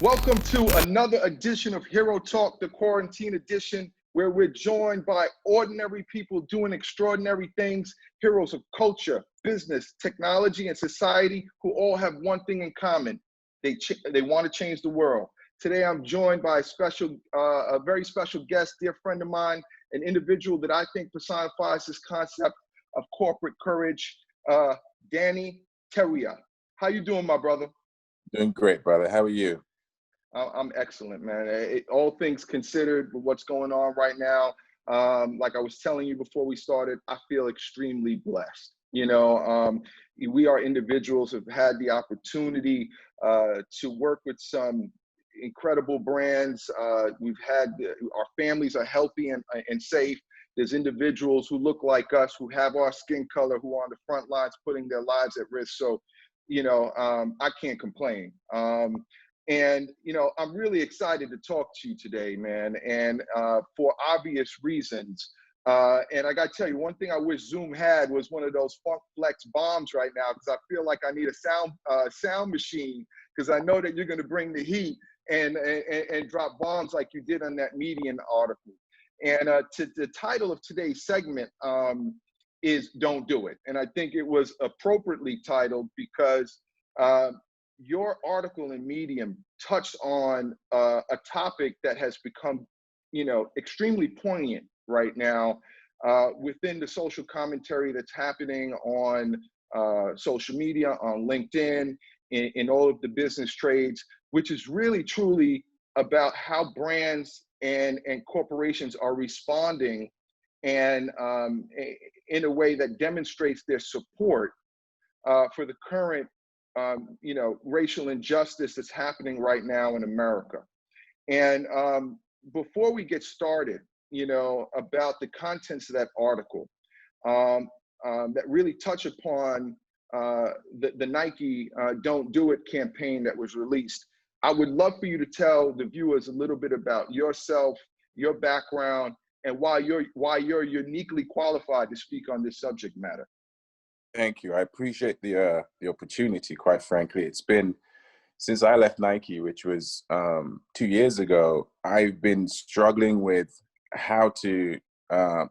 Welcome to another edition of HeroTalk, the quarantine edition, where we're joined by ordinary people doing extraordinary things, heroes of culture, business, technology, and society who all have one thing in common. They want to change the world. Today, I'm joined by a very special guest, dear friend of mine, an individual that I think personifies this concept of corporate courage, Danny Tawiah. How you doing, my brother? Doing great, brother. How are you? I'm excellent, man. All things considered, with what's going on right now, like I was telling you before we started, I feel extremely blessed. We are individuals who've had the opportunity to work with some incredible brands. Our families are healthy and safe. There's individuals who look like us, who have our skin color, who are on the front lines putting their lives at risk. So, I can't complain. And, I'm really excited to talk to you today, man, and for obvious reasons. And I got to tell you, one thing I wish Zoom had was one of those Funk Flex bombs right now, because I feel like I need a sound machine, because I know that you're going to bring the heat and drop bombs like you did on that Medium article. And the title of today's segment is Don't Do It. And I think it was appropriately titled because your article in Medium touched on a topic that has become, extremely poignant right now within the social commentary that's happening on social media, on LinkedIn, in all of the business trades, which is really truly about how brands and corporations are responding and in a way that demonstrates their support for the current racial injustice that's happening right now in America. And before we get started, about the contents of that article that really touch upon the Nike Don't Do It campaign that was released, I would love for you to tell the viewers a little bit about yourself, your background, and why you're uniquely qualified to speak on this subject matter. Thank you. I appreciate the opportunity, quite frankly. It's been, since I left Nike, which was 2 years ago, I've been struggling with how to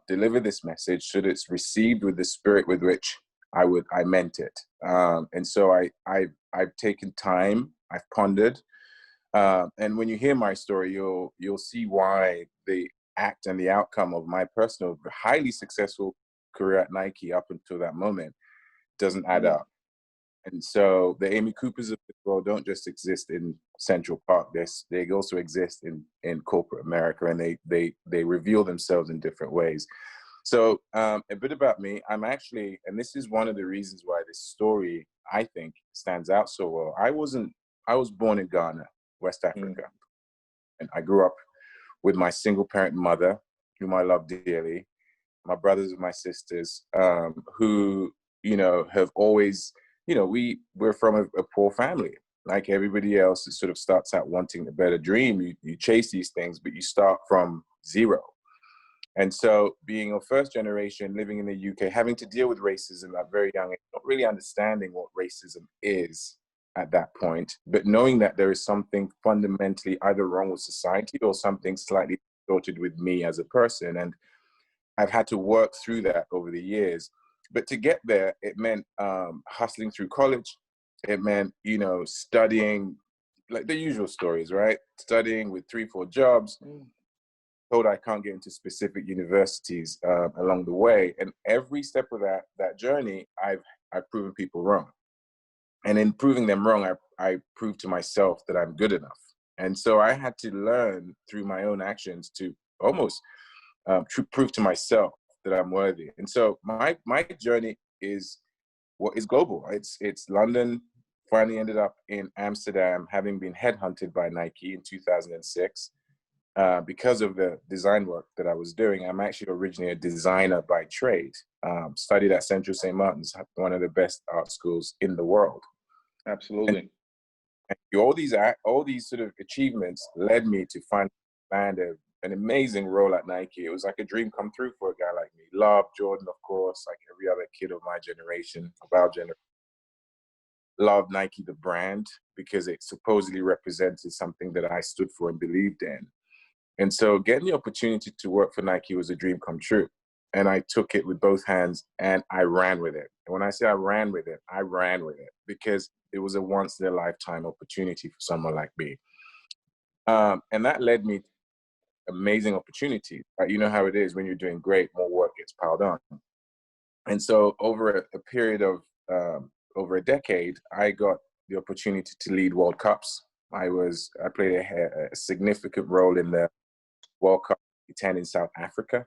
deliver this message so that it's received with the spirit with which I meant it. And so I've taken time, I've pondered, and when you hear my story, you'll see why the act and the outcome of my personal, highly successful career at Nike up until that moment doesn't add up. And so the Amy Coopers of the world don't just exist in Central Park. They also exist in corporate America, and they reveal themselves in different ways. So a bit about me. I'm actually, and this is one of the reasons why this story, I think, stands out so well. I was born in Ghana, West Africa. And I grew up with my single parent mother, whom I love dearly, my brothers and my sisters, who, have always, we're from a poor family. Like everybody else, it sort of starts out wanting a better dream. You chase these things, but you start from zero. And so being a first generation, living in the UK, having to deal with racism at very young age, not really understanding what racism is at that point, but knowing that there is something fundamentally either wrong with society or something slightly distorted with me as a person. And I've had to work through that over the years. But to get there, it meant hustling through college. It meant, studying, like the usual stories, right? Studying with 3-4 jobs. Told I can't get into specific universities along the way. And every step of that journey, I've proven people wrong. And in proving them wrong, I proved to myself that I'm good enough. And so I had to learn through my own actions to almost prove to myself that I'm worthy. And so my journey is global. It's London, finally ended up in Amsterdam, having been headhunted by Nike in 2006 because of the design work that I was doing. I'm actually originally a designer by trade, studied at Central St. Martin's, one of the best art schools in the world. Absolutely. And all these sort of achievements led me to land an amazing role at Nike. It was like a dream come true for a guy like me. Loved Jordan, of course, like every other kid of my generation, of our generation. loved Nike, the brand, because it supposedly represented something that I stood for and believed in. And so getting the opportunity to work for Nike was a dream come true. And I took it with both hands and I ran with it. And when I say I ran with it because it was a once in a lifetime opportunity for someone like me. And that led me to amazing opportunities. Right? You know how it is when you're doing great, more work gets piled on. And so over a period of over a decade, I got the opportunity to lead World Cups. I played a significant role in the World Cup 10 in South Africa.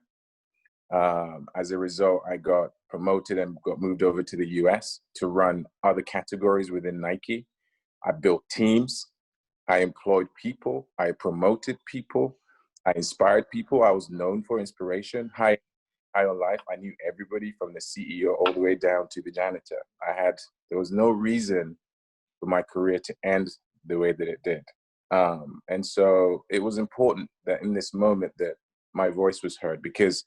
As a result, I got promoted and got moved over to the US to run other categories within Nike. I built teams. I employed people. I promoted people. I inspired people. I was known for inspiration. High on life, I knew everybody from the CEO all the way down to the janitor. There was no reason for my career to end the way that it did. And so it was important that in this moment that my voice was heard, because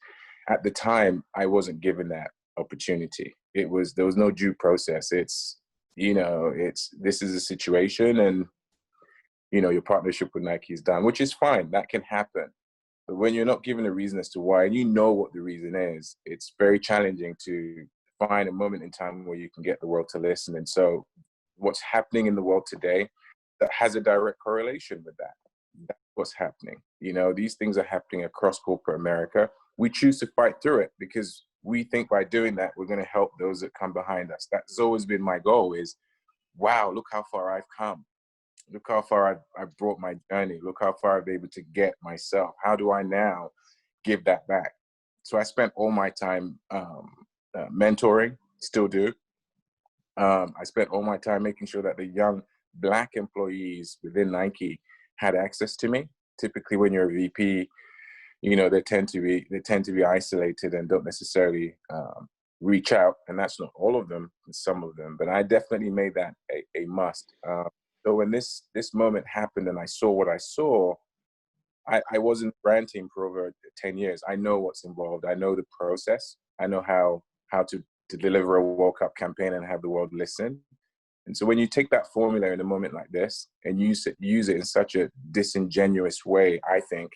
at the time I wasn't given that opportunity. There was no due process. This is a situation, and your partnership with Nike is done, which is fine. That can happen. But when you're not given a reason as to why, and you know what the reason is, it's very challenging to find a moment in time where you can get the world to listen. And so what's happening in the world today that has a direct correlation with that. That's what's happening. These things are happening across corporate America. We choose to fight through it because we think by doing that, we're going to help those that come behind us. That's always been my goal is, wow, look how far I've come. Look how far I've brought my journey. Look how far I've been able to get myself. How do I now give that back? So I spent all my time mentoring, still do. I spent all my time making sure that the young Black employees within Nike had access to me. Typically, when you're a VP, they tend to be isolated and don't necessarily reach out. And that's not all of them, some of them. But I definitely made that a must. So when this moment happened and I saw what I saw, I was in the brand team for over 10 years. I know what's involved. I know the process. I know how to deliver a World Cup campaign and have the world listen. And so when you take that formula in a moment like this and use it in such a disingenuous way, I think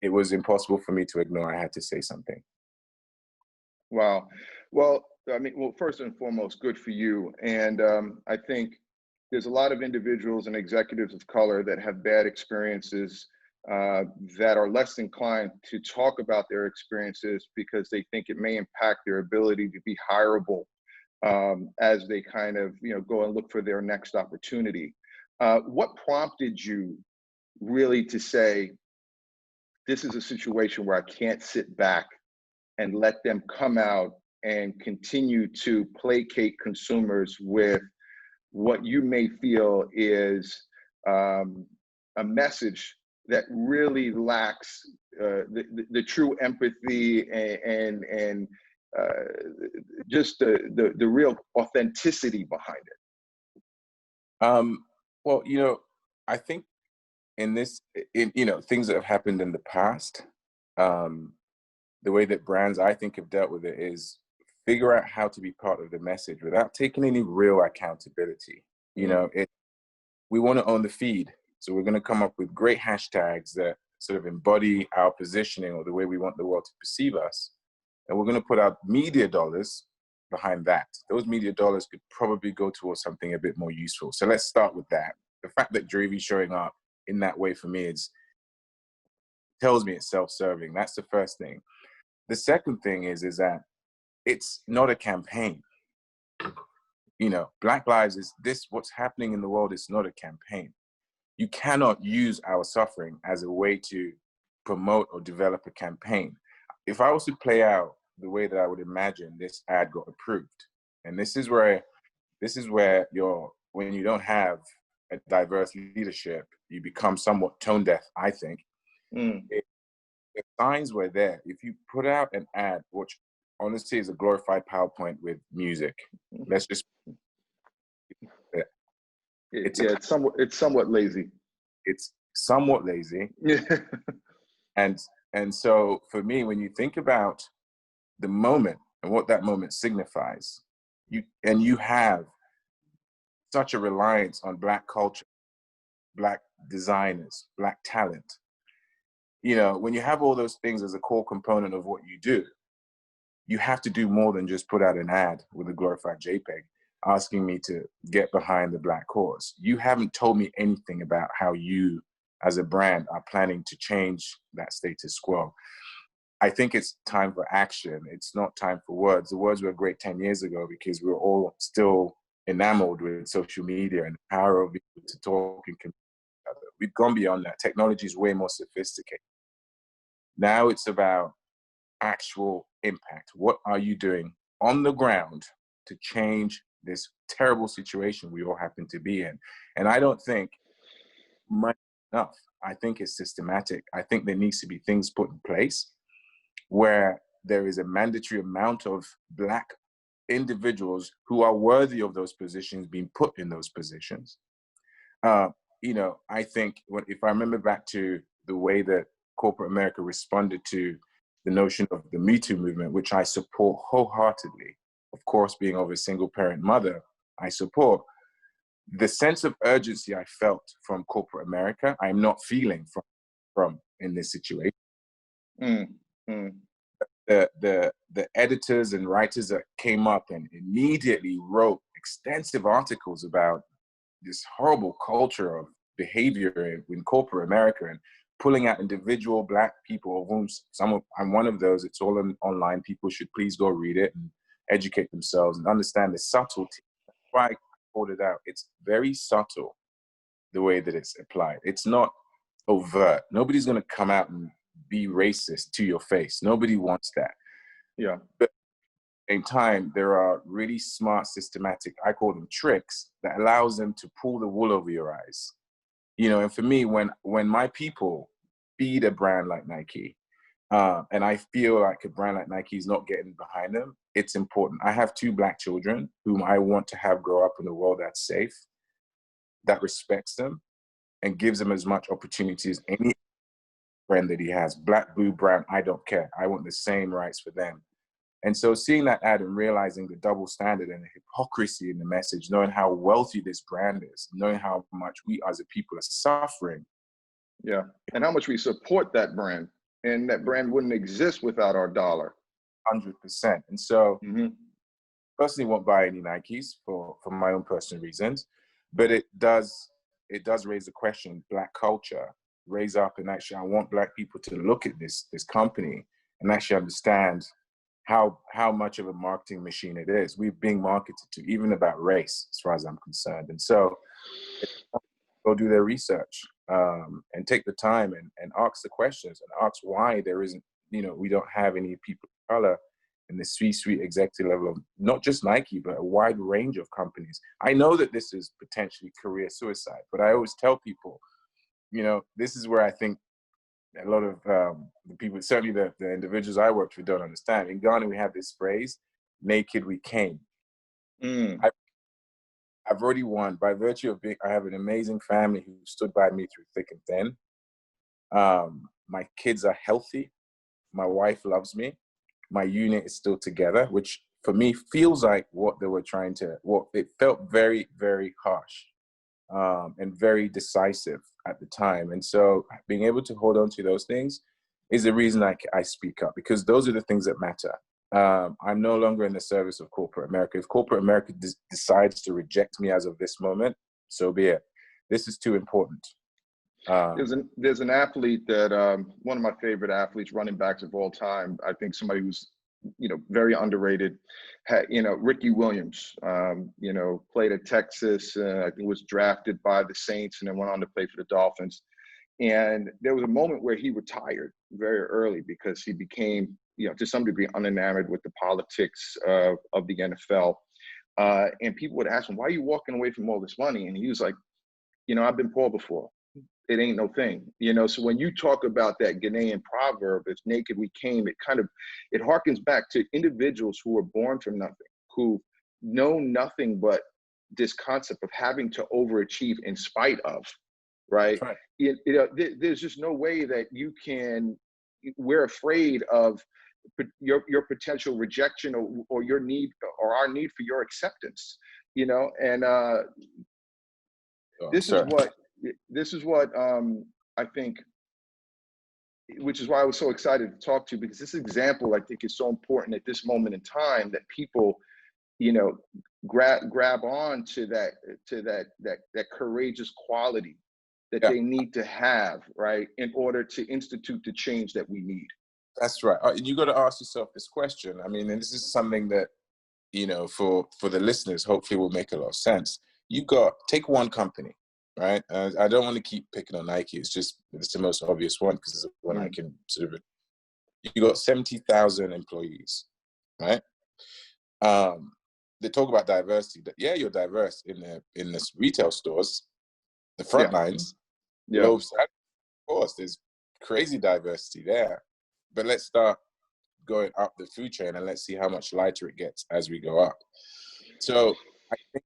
it was impossible for me to ignore. I had to say something. Wow. Well, first and foremost, good for you. And I think there's a lot of individuals and executives of color that have bad experiences that are less inclined to talk about their experiences because they think it may impact their ability to be hireable as they kind of go and look for their next opportunity. What prompted you really to say, this is a situation where I can't sit back and let them come out and continue to placate consumers with what you may feel is a message that really lacks the true empathy and just the real authenticity behind it? Well, I think in things that have happened in the past, the way that brands, I think, have dealt with it is figure out how to be part of the message without taking any real accountability. We want to own the feed. So we're going to come up with great hashtags that sort of embody our positioning or the way we want the world to perceive us. And we're going to put our media dollars behind that. Those media dollars could probably go towards something a bit more useful. So let's start with that. The fact that Dravy's showing up in that way for me tells me it's self-serving. That's the first thing. The second thing is that it's not a campaign. Black Lives is this, what's happening in the world is not a campaign. You cannot use our suffering as a way to promote or develop a campaign. If I was to play out the way that I would imagine this ad got approved, and this is where when you don't have a diverse leadership, you become somewhat tone deaf, I think. The signs were there. If you put out an ad, which honestly is a glorified PowerPoint with music, let's just it's somewhat lazy. It's somewhat lazy. And so for me, when you think about the moment and what that moment signifies, you have such a reliance on Black culture, Black designers, Black talent. You know, when you have all those things as a core component of what you do, you have to do more than just put out an ad with a glorified JPEG asking me to get behind the Black cause. You haven't told me anything about how you, as a brand, are planning to change that status quo. I think it's time for action. It's not time for words. The words were great 10 years ago because we were all still enamored with social media and the power of being able to talk and communicate with each other. We've gone beyond that. Technology is way more sophisticated. Now it's about actual impact. What are you doing on the ground to change this terrible situation we all happen to be in? And I don't think much enough. I think it's systematic. I think there needs to be things put in place where there is a mandatory amount of Black individuals who are worthy of those positions being put in those positions. You know, I think if I remember back to the way that corporate America responded to the notion of the Me Too movement, which I support wholeheartedly, of course, being of a single parent mother, I support the sense of urgency I felt from corporate America. I'm not feeling from in this situation. Mm, mm. The editors and writers that came up and immediately wrote extensive articles about this horrible culture of behavior in corporate America and pulling out individual Black people, of whom I'm one of those. It's all online. People should please go read it and educate themselves and understand the subtlety. That's why I called it out. It's very subtle, the way that it's applied. It's not overt. Nobody's going to come out and be racist to your face. Nobody wants that. Yeah. But at the same time, there are really smart, systematic, I call them tricks, that allows them to pull the wool over your eyes. You know, and for me, when my people feed a brand like Nike, and I feel like a brand like Nike is not getting behind them, it's important. I have 2 Black children whom I want to have grow up in a world that's safe, that respects them, and gives them as much opportunity as any friend that he has. Black, blue, brown, I don't care. I want the same rights for them. And so seeing that ad and realizing the double standard and the hypocrisy in the message, knowing how wealthy this brand is, knowing how much we as a people are suffering. Yeah. And how much we support that brand. And that brand wouldn't exist without our dollar. 100%. And so Mm-hmm. personally won't buy any Nikes for my own personal reasons, but it does raise the question, Black culture, raise up, and actually I want Black people to look at this company and actually understand how much of a marketing machine it is. We're being marketed to, even about race, as far as I'm concerned. And so go do their research and take the time and ask the questions and ask why there isn't, you know, we don't have any people of color in the C-suite executive level of not just Nike, but a wide range of companies. I know that this is potentially career suicide, but I always tell people, you know, this is where I think a lot of the people, certainly the individuals I worked with, don't understand. In Ghana, we have this phrase, naked we came. Mm. I've already won by virtue of I have an amazing family who stood by me through thick and thin. My kids are healthy. My wife loves me. My unit is still together, which for me feels like what they were trying to, it felt very, very harsh and very decisive at the time. And so being able to hold on to those things is the reason I speak up, because those are the things that matter. I'm no longer in the service of corporate America. If corporate America decides to reject me as of this moment, so be it. This is too important. There's an athlete that one of my favorite athletes, running backs of all time. I think somebody who's, you know, very underrated. You know, Ricky Williams. You know, played at Texas. I think was drafted by the Saints and then went on to play for the Dolphins. And there was a moment where he retired very early because he became, you know, to some degree unenamored with the politics of the NFL. And people would ask him, "Why are you walking away from all this money?" And he was like, "You know, I've been poor before. It ain't no thing." You know, so when you talk about that Ghanaian proverb, "It's naked we came," it harkens back to individuals who were born from nothing, who know nothing but this concept of having to overachieve in spite of, right? Right. There's just no way that we're afraid of your potential rejection or your need or our need for your acceptance. you know, and this is Sir. what I think, which is why I was so excited to talk to you, because this example I think is so important at this moment in time, that people, you know, grab on to that courageous quality that Yeah, they need to have, right, in order to institute the change that we need. that's right. You got to ask yourself this question. I mean, and this is something that, you know, for the listeners, hopefully will make a lot of sense. Take one company, right? I don't want to keep picking on Nike. It's the most obvious one because it's the one I can sort of. You got 70,000 employees, right? They talk about diversity. That yeah, you're diverse in this retail stores, the front lines, Yeah. loaves. Of course, there's crazy diversity there. But let's start going up the food chain and let's see how much lighter it gets as we go up. So I think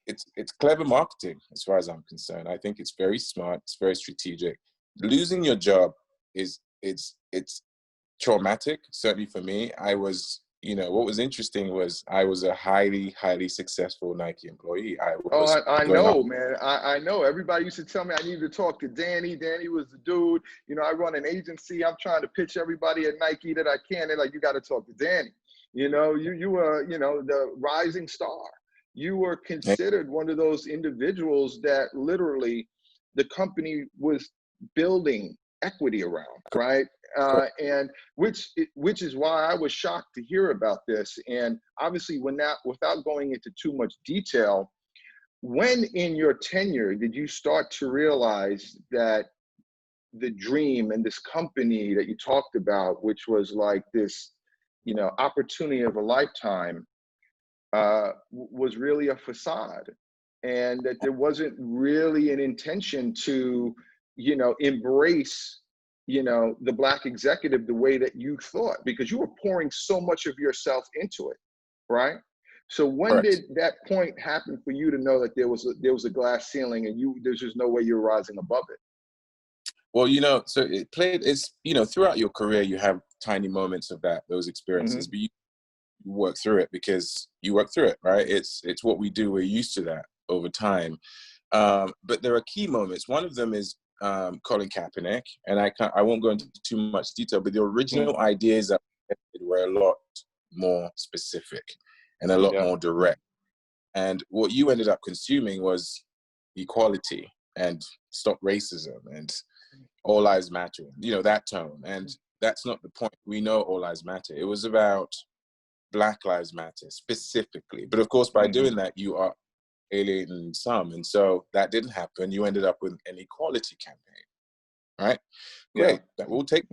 it's clever marketing as far as I'm concerned. I think it's very smart. It's very strategic. Losing your job it's traumatic. Certainly for me, what was interesting was I was a highly, highly successful Nike employee. I was I going up. know, man. I know. Everybody used to tell me I needed to talk to Danny. Danny was the dude. You know, I run an agency. I'm trying to pitch everybody at Nike that I can. They're like, you got to talk to Danny. You know, you were, you know, the rising star. You were considered one of those individuals that literally the company was building equity around, right? And which is why I was shocked to hear about this. And obviously, without going into too much detail, when in your tenure did you start to realize that the dream and this company that you talked about, which was like this, you know, opportunity of a lifetime, was really a facade, and that there wasn't really an intention to, you know, embrace, you know, the Black executive the way that you thought, because you were pouring so much of yourself into it, right? So when Correct. did that point happen for you to know that there was a glass ceiling and there's just no way you're rising above it? Well, you know, so it's, you know, throughout your career, you have tiny moments of those experiences, but you work through it because you work through it, right? It's what we do. We're used to that over time. But there are key moments. One of them is Colin Kaepernick, and I won't go into too much detail, but the original ideas that were a lot more specific and a lot more direct. And what you ended up consuming was equality and stop racism and all lives matter, you know, that tone. And that's not the point. We know all lives matter. It was about Black Lives Matter specifically. But of course, by doing that, you are alienating some. And so that didn't happen. You ended up with an equality campaign, right? Great. That we'll take,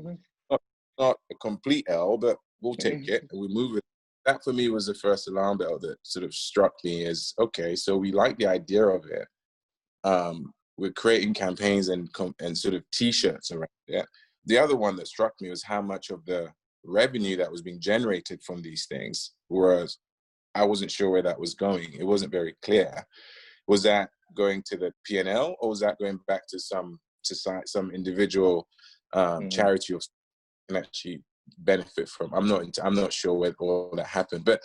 not a complete L, but we'll take it and we move it. That for me was the first alarm bell that sort of struck me as, okay, so we like the idea of it. We're creating campaigns and sort of T-shirts around it. The other one that struck me was how much of the revenue that was being generated from these things was, I wasn't sure where that was going. It wasn't very clear. Was that going to the P&L, or was that going back to some individual charity or can actually benefit from? I'm not sure where all that happened, but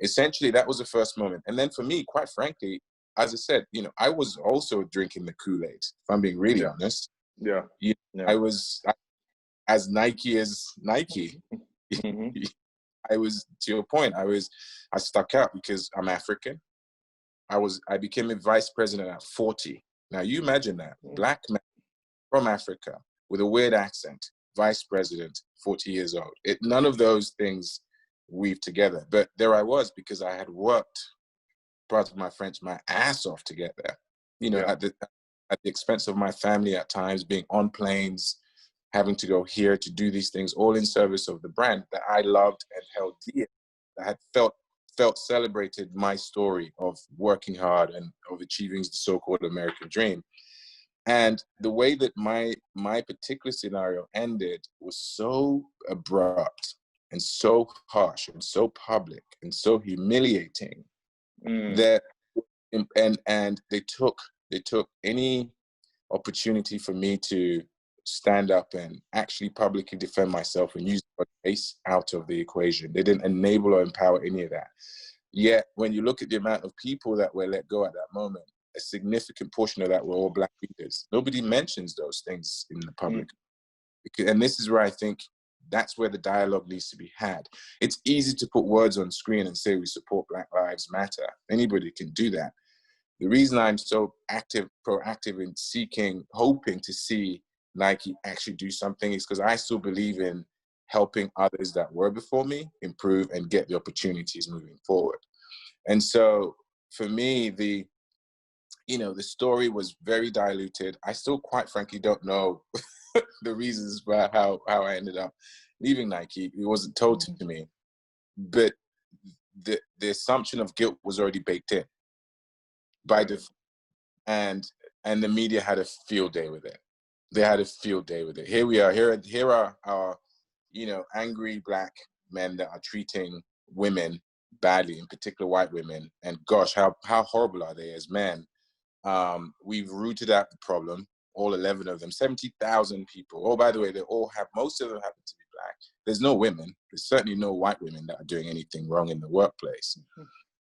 essentially that was the first moment. And then for me, quite frankly, as I said, you know, I was also drinking the Kool-Aid. If I'm being really honest, I was as Nike as Nike. I was, to your point, I stuck out because I'm African. I became a vice president at 40. Now you imagine that, Black man from Africa with a weird accent, vice president, 40 years old. None of those things weave together. But there I was, because I had worked, pardon my French, my ass off to get there. You know, at the expense of my family at times, being on planes, having to go here to do these things, all in service of the brand that I loved and held dear. I had felt celebrated my story of working hard and of achieving the so-called American dream. And the way that my particular scenario ended was so abrupt and so harsh and so public and so humiliating that, and they took any opportunity for me to stand up and actually publicly defend myself and use race out of the equation. They didn't enable or empower any of that. Yet, when you look at the amount of people that were let go at that moment, a significant portion of that were all Black leaders. Nobody mentions those things in the public. And this is where I think that's where the dialogue needs to be had. It's easy to put words on screen and say we support Black Lives Matter. Anybody can do that. The reason I'm so proactive in seeking, hoping to see Nike actually do something is because I still believe in helping others that were before me improve and get the opportunities moving forward. And so for me, the story was very diluted. I still, quite frankly, don't know the reasons for how I ended up leaving Nike. It wasn't told to me, but the assumption of guilt was already baked in by default, and the media had a field day with it. They had a field day with it. Here we are. Here are our, angry Black men that are treating women badly, in particular white women. And gosh, how horrible are they as men? We've rooted out the problem. All 11 of them, 70,000 people. Oh, by the way, most of them happen to be Black. There's no women. There's certainly no white women that are doing anything wrong in the workplace.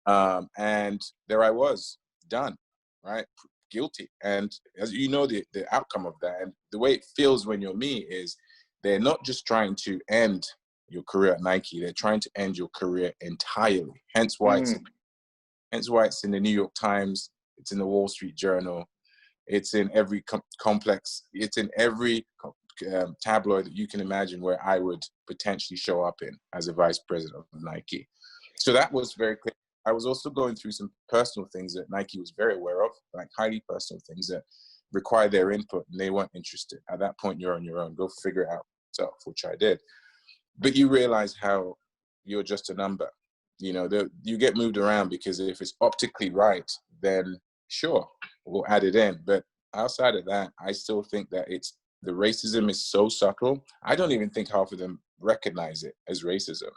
And there I was, done, right? Guilty. And as you know, the outcome of that, and the way it feels when you're me is they're not just trying to end your career at Nike, they're trying to end your career entirely. Hence why it's in the New York Times, it's in the Wall Street Journal, it's in every it's in every tabloid that you can imagine where I would potentially show up in as a vice president of Nike. So that was very clear. I was also going through some personal things that Nike was very aware of, like highly personal things that require their input, and they weren't interested. At that point, you're on your own. Go figure it out yourself, which I did. But you realize how you're just a number. You get moved around because if it's optically right, then sure, we'll add it in. But outside of that, I still think that the racism is so subtle. I don't even think half of them recognize it as racism.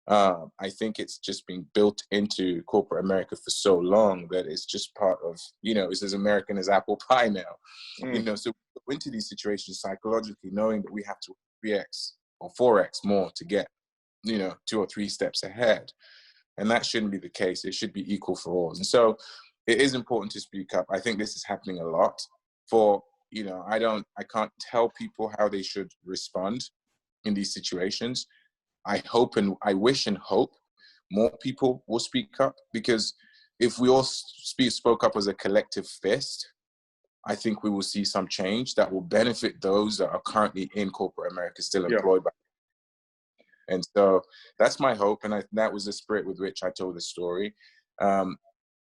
I think it's just been built into corporate America for so long that it's just part of, it's as American as apple pie now. So we go into these situations psychologically knowing that we have to 3x or 4x more to get, 2 or 3 steps ahead. And that shouldn't be the case. It should be equal for all. And so it is important to speak up. I think this is happening a lot I can't tell people how they should respond in these situations. I wish and hope more people will speak up, because if we all spoke up as a collective fist, I think we will see some change that will benefit those that are currently in corporate America still employed by. And so that's my hope. And that was the spirit with which I told the story. A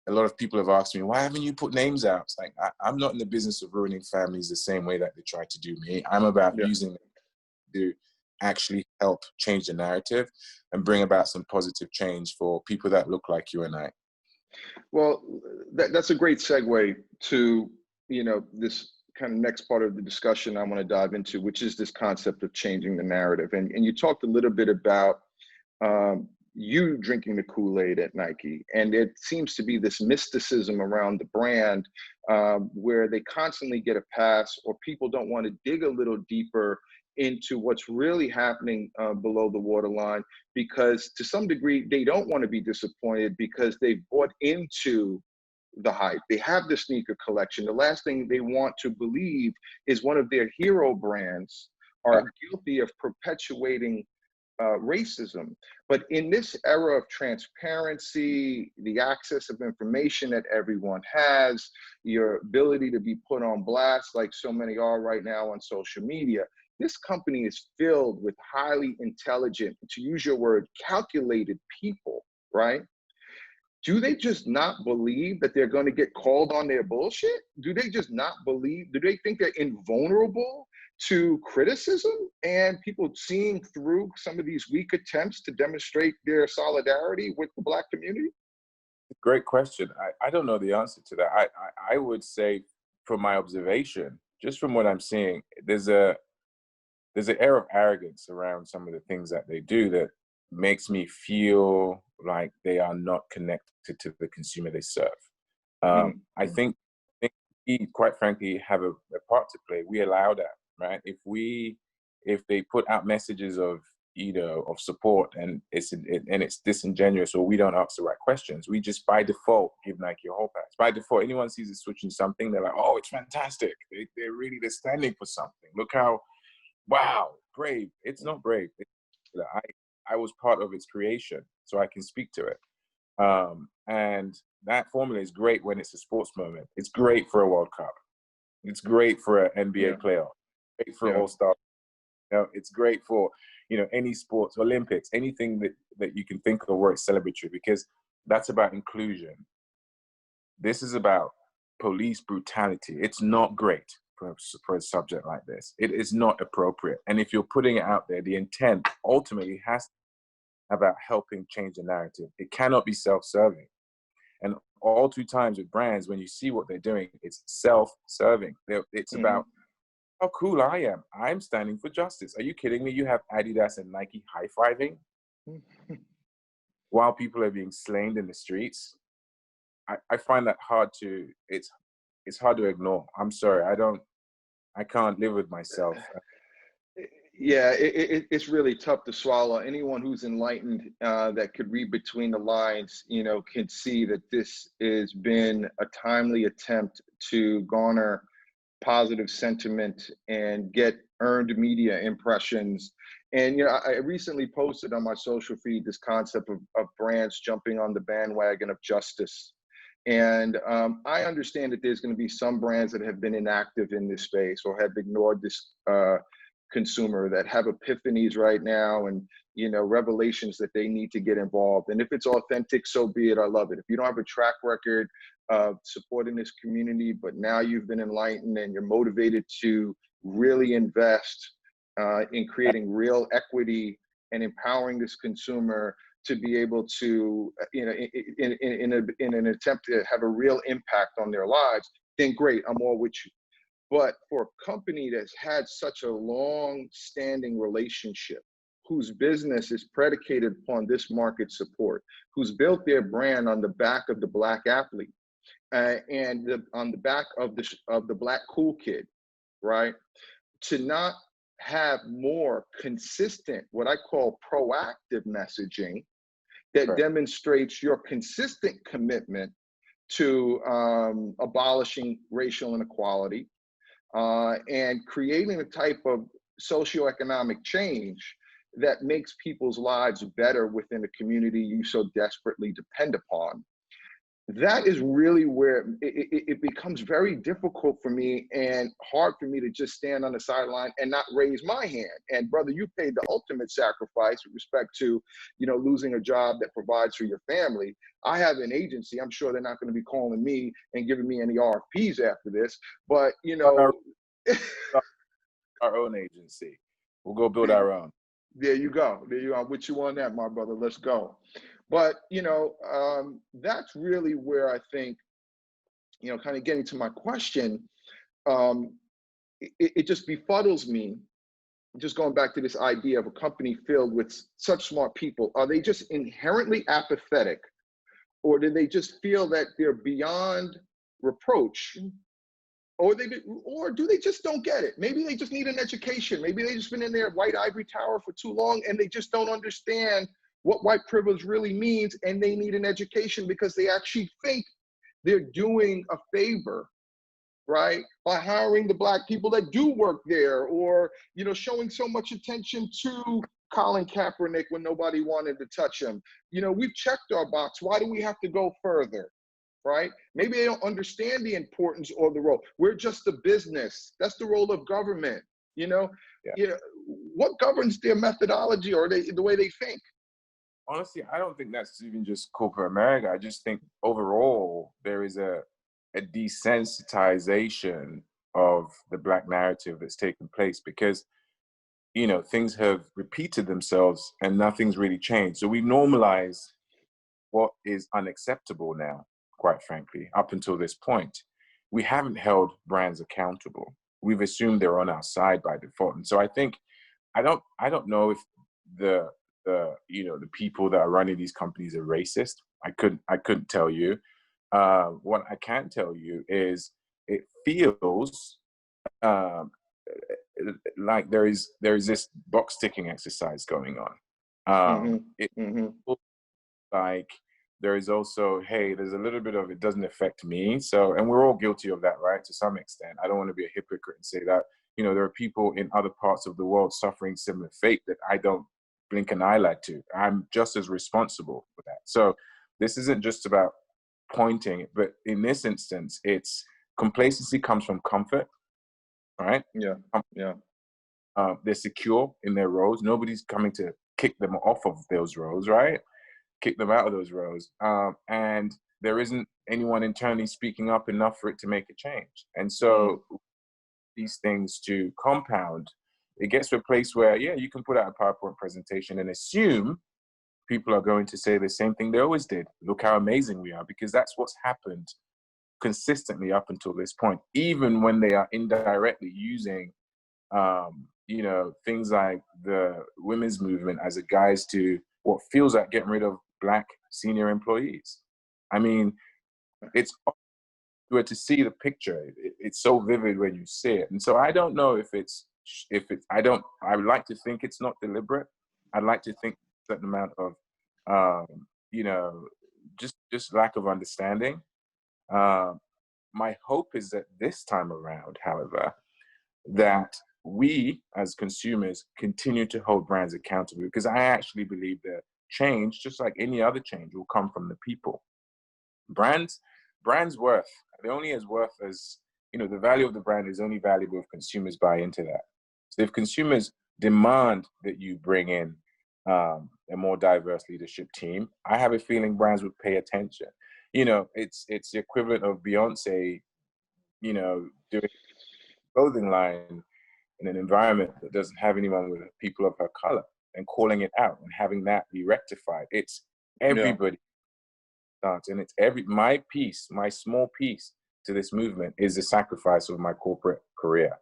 lot of people have asked me, why haven't you put names out? It's like, I'm not in the business of ruining families the same way that they try to do me. I'm about using it to actually help change the narrative and bring about some positive change for people that look like you and I. Well, that's a great segue to, this kind of next part of the discussion I want to dive into, which is this concept of changing the narrative. And you talked a little bit about you drinking the Kool-Aid at Nike. And it seems to be this mysticism around the brand where they constantly get a pass, or people don't want to dig a little deeper into what's really happening below the waterline, because to some degree, they don't want to be disappointed because they've bought into the hype. They have the sneaker collection. The last thing they want to believe is one of their hero brands are guilty of perpetuating racism. But in this era of transparency, the access of information that everyone has, your ability to be put on blast like so many are right now on social media, this company is filled with highly intelligent, to use your word, calculated people, right? Do they just not believe that they're going to get called on their bullshit? Do they just not believe? Do they think they're invulnerable to criticism and people seeing through some of these weak attempts to demonstrate their solidarity with the Black community? Great question. I don't know the answer to that. I would say, from my observation, just from what I'm seeing, there's an air of arrogance around some of the things that they do that makes me feel like they are not connected to the consumer they serve. I think we, quite frankly, have a part to play. We allow that, right? If they put out messages of of support, and it's disingenuous, or we don't ask the right questions. We just by default give Nike a whole pass. By default, anyone sees us switching something, they're like, oh, it's fantastic. They're standing for something. Look how, wow, brave. It's not brave. I was part of its creation, so I can speak to it. And that formula is great when it's a sports moment. It's great for a World Cup. It's great for an NBA playoff. Great for All-Star. It's great for, any sports, Olympics, anything that you can think of where it's celebratory, because that's about inclusion. This is about police brutality. It's not great for a subject like this. It is not appropriate. And if you're putting it out there, the intent ultimately has to be about helping change the narrative. It cannot be self-serving. And all too times with brands, when you see what they're doing, it's self-serving. It's about how cool I am. I'm standing for justice. Are you kidding me? You have Adidas and Nike high-fiving while people are being slain in the streets. I find that it's hard to ignore. I'm sorry. I can't live with myself. Yeah, it's really tough to swallow. Anyone who's enlightened that could read between the lines, can see that this has been a timely attempt to garner positive sentiment and get earned media impressions. And, I recently posted on my social feed this concept of brands jumping on the bandwagon of justice. And I understand that there's going to be some brands that have been inactive in this space or have ignored this consumer, that have epiphanies right now and, revelations that they need to get involved. And if it's authentic, so be it. I love it. If you don't have a track record of supporting this community, but now you've been enlightened and you're motivated to really invest in creating real equity and empowering this consumer to be able to, in an attempt to have a real impact on their lives, then great, I'm all with you. But for a company that's had such a long-standing relationship, whose business is predicated upon this market support, who's built their brand on the back of the Black athlete, and on the back of the Black cool kid, right? To not have more consistent, what I call proactive messaging that demonstrates your consistent commitment to abolishing racial inequality and creating a type of socioeconomic change that makes people's lives better within the community you so desperately depend upon. That is really where it becomes very difficult for me and hard for me to just stand on the sideline and not raise my hand. And brother, you paid the ultimate sacrifice with respect to, losing a job that provides for your family. I have an agency. I'm sure they're not going to be calling me and giving me any RFPs after this, but our own agency. We'll go build our own. There you go. I'm with you on that, my brother. Let's go. But, that's really where I think, kind of getting to my question, it just befuddles me, just going back to this idea of a company filled with such smart people. Are they just inherently apathetic, or do they just feel that they're beyond reproach? Or do they just don't get it? Maybe they just need an education. Maybe they just been in their white ivory tower for too long and they just don't understand what white privilege really means, and they need an education because they actually think they're doing a favor, right, by hiring the Black people that do work there, or showing so much attention to Colin Kaepernick when nobody wanted to touch him. We've checked our box. Why do we have to go further? Right? Maybe they don't understand the importance or the role. We're just a business. That's the role of government. What governs their methodology or the way they think? Honestly, I don't think that's even just corporate America. I just think overall there is a desensitization of the Black narrative that's taken place because, things have repeated themselves and nothing's really changed. So we normalize what is unacceptable now, quite frankly, up until this point. We haven't held brands accountable. We've assumed they're on our side by default. And so I think, I don't know if the people that are running these companies are racist. I couldn't tell you. What I can tell you is it feels like there is this box ticking exercise going on. It like there is also, hey, there's a little bit of it doesn't affect me. So, and we're all guilty of that, right? To some extent. I don't want to be a hypocrite and say that, you know, there are people in other parts of the world suffering similar fate that I don't blink an eyelid to. I'm just as responsible for that. So this isn't just about pointing, but in this instance, it's complacency comes from comfort, right? Yeah. Yeah. They're secure in their roles. Nobody's coming to kick them off of those roles, right? Kick them out of those roles. And there isn't anyone internally speaking up enough for it to make a change. And so these things to compound, it gets to a place where, yeah, you can put out a PowerPoint presentation and assume people are going to say the same thing they always did. Look how amazing we are, because that's what's happened consistently up until this point, even when they are indirectly using you know, things like the women's movement as a guise to what feels like getting rid of Black senior employees. I mean, it's to see the picture. It's so vivid when you see it. And so I don't know if I would like to think it's not deliberate. I'd like to think a certain amount of, you know, just lack of understanding. My hope is that this time around, however, that we as consumers continue to hold brands accountable, because I actually believe that change, just like any other change, will come from the people. Brands worth, they're only as worth as, you know, the value of the brand is only valuable if consumers buy into that. So if consumers demand that you bring in a more diverse leadership team, I have a feeling brands would pay attention. You know, it's the equivalent of Beyonce, you know, doing a clothing line in an environment that doesn't have anyone with people of her color, and calling it out and having that be rectified. It's everybody. And it's my piece, my small piece to this movement is the sacrifice of my corporate career,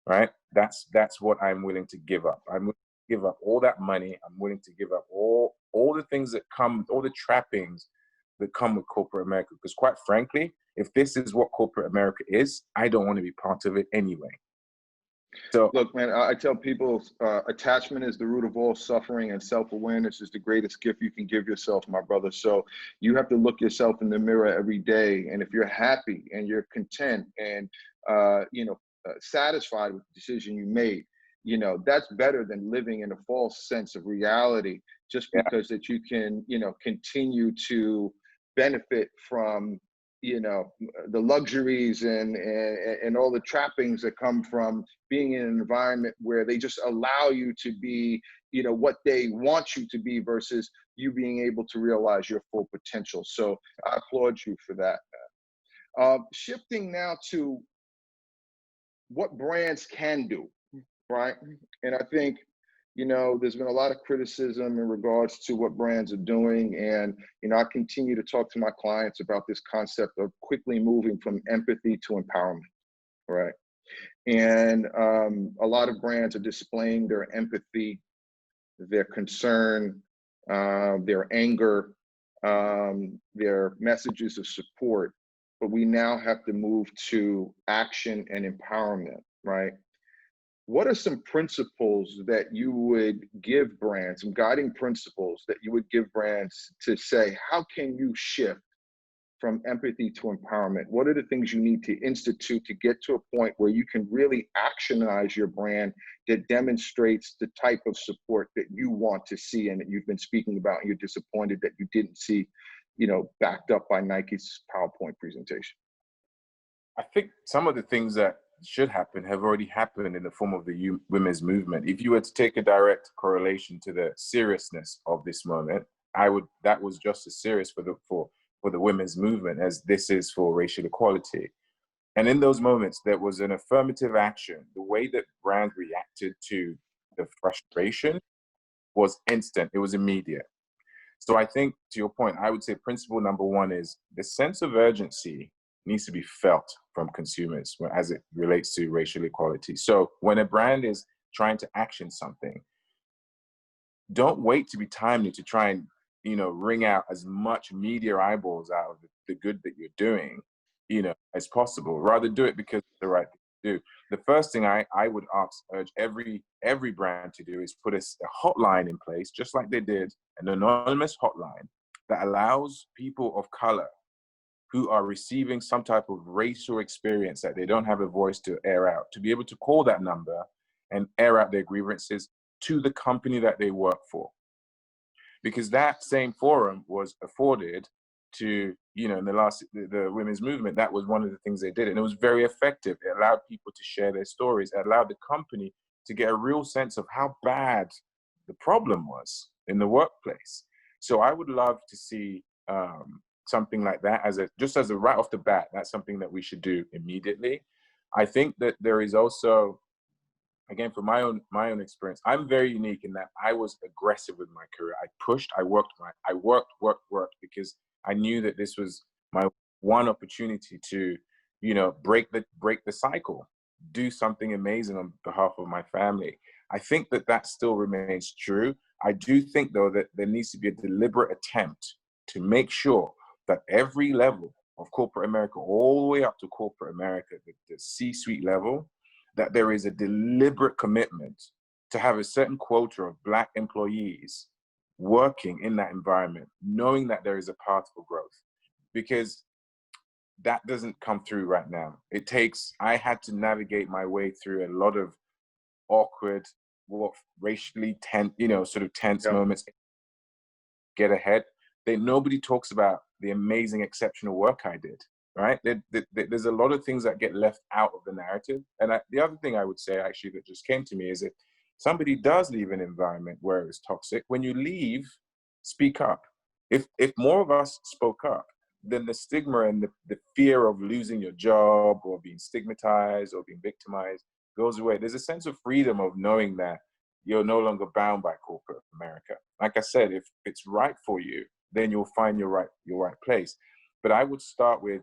right? That's what I'm willing to give up. I'm willing to give up all that money. I'm willing to give up all the things that come, all the trappings that come with corporate America. Because quite frankly, if this is what corporate America is, I don't want to be part of it anyway. So look, man, I tell people attachment is the root of all suffering, and self-awareness is the greatest gift you can give yourself, my brother. So you have to look yourself in the mirror every day. And if you're happy and you're content and, satisfied with the decision you made, you know, that's better than living in a false sense of reality just because that you can, you know, continue to benefit from, you know, the luxuries and all the trappings that come from being in an environment where they just allow you to be, you know, what they want you to be versus you being able to realize your full potential. So I applaud you for that. Shifting now to what brands can do, right? And I think, you know, there's been a lot of criticism in regards to what brands are doing. And, you know, I continue to talk to my clients about this concept of quickly moving from empathy to empowerment, right? And a lot of brands are displaying their empathy, their concern, their anger, their messages of support. But we now have to move to action and empowerment, right? What are some principles that you would give brands, some guiding principles that you would give brands to say, how can you shift from empathy to empowerment? What are the things you need to institute to get to a point where you can really actionize your brand that demonstrates the type of support that you want to see and that you've been speaking about, and you're disappointed that you didn't see, you know, backed up by Nike's PowerPoint presentation? I think some of the things that should happen have already happened in the form of the women's movement. If you were to take a direct correlation to the seriousness of this moment, that was just as serious for the women's movement as this is for racial equality. And in those moments, there was an affirmative action. The way that brands reacted to the frustration was instant. It was immediate. So I think, to your point, I would say principle number one is the sense of urgency needs to be felt from consumers as it relates to racial equality. So when a brand is trying to action something, don't wait to be timely to try and, you know, wring out as much media eyeballs out of the good that you're doing, you know, as possible. Rather do it because it's the right thing do. The first thing I would urge every brand to do is put a hotline in place, just like they did, an anonymous hotline that allows people of color who are receiving some type of racial experience that they don't have a voice to air out, to be able to call that number and air out their grievances to the company that they work for. Because that same forum was afforded to, you know, in the women's movement. That was one of the things they did. And it was very effective. It allowed people to share their stories. It allowed the company to get a real sense of how bad the problem was in the workplace. So I would love to see something like that just as a right off the bat. That's something that we should do immediately. I think that there is also, again, from my own experience, I'm very unique in that I was aggressive with my career. I pushed, I worked because I knew that this was my one opportunity to, you know, break the cycle, do something amazing on behalf of my family. I think that still remains true. I do think, though, that there needs to be a deliberate attempt to make sure that every level of corporate America, all the way up to corporate America, the C-suite level, that there is a deliberate commitment to have a certain quota of Black employees working in that environment, knowing that there is a path for growth, because that doesn't come through right now. I had to navigate my way through a lot of awkward, racially tense, sort of tense moments, get ahead. Nobody talks about the amazing, exceptional work I did, right? There's a lot of things that get left out of the narrative. And the other thing I would say, actually, that just came to me is if somebody does leave an environment where it's toxic, when you leave, speak up. If more of us spoke up, then the stigma and the fear of losing your job or being stigmatized or being victimized goes away. There's a sense of freedom of knowing that you're no longer bound by corporate America. Like I said, if it's right for you, then you'll find your right place. But I would start with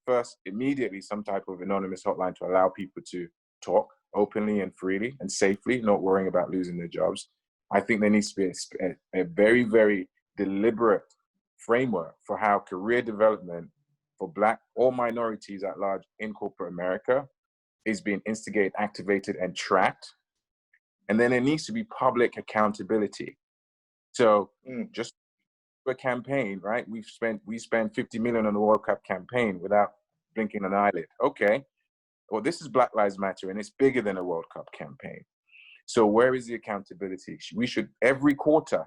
first, immediately, some type of anonymous hotline to allow people to talk openly and freely and safely, not worrying about losing their jobs. I think there needs to be a very, very deliberate framework for how career development for Black or minorities at large in corporate America is being instigated, activated, and tracked. And then there needs to be public accountability. So just a campaign, right? We spent 50 million on the World Cup campaign without blinking an eyelid. Okay, well, this is Black Lives Matter, and it's bigger than a World Cup campaign. So where is the accountability? We should, every quarter,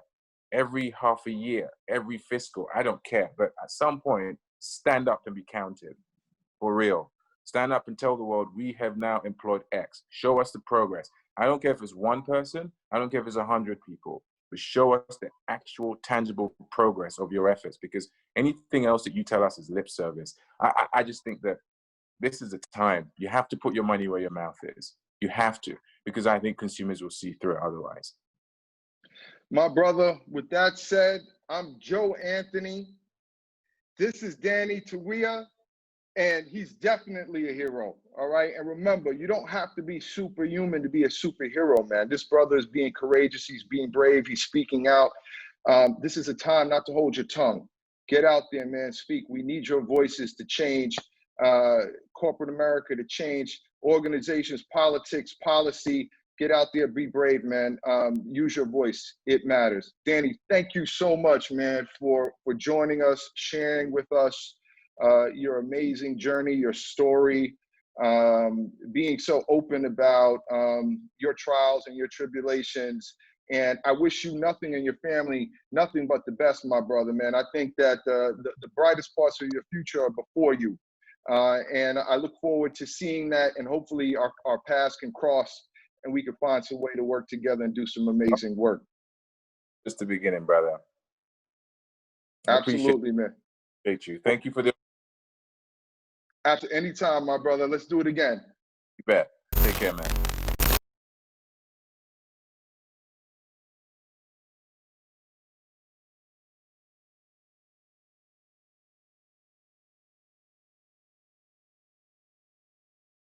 every half a year, every fiscal, I don't care, but at some point, stand up and be counted, for real. Stand up and tell the world, we have now employed X. Show us the progress. I don't care if it's one person, I don't care if it's 100 people, but show us the actual tangible progress of your efforts, because anything else that you tell us is lip service. I just think that this is the time. You have to put your money where your mouth is. You have to, because I think consumers will see through it otherwise. My brother, with that said, I'm Joe Anthony. This is Danny Tawiah, and he's definitely a hero, all right? And remember, you don't have to be superhuman to be a superhero, man. This brother is being courageous. He's being brave. He's speaking out. This is a time not to hold your tongue. Get out there, man. Speak. We need your voices to change corporate America, to change organizations, politics, policy. Get out there, be brave, man. Use your voice. It matters. Danny, thank you so much, man, for joining us, sharing with us your amazing journey, your story, being so open about your trials and your tribulations. And I wish you nothing and your family, nothing but the best, my brother, man. I think that the brightest parts of your future are before you. And I look forward to seeing that, and hopefully our paths can cross and we can find some way to work together and do some amazing work. Just the beginning, brother. Absolutely, man. Appreciate you. Thank you for the... After any time, my brother. Let's do it again. You bet. Take care, man.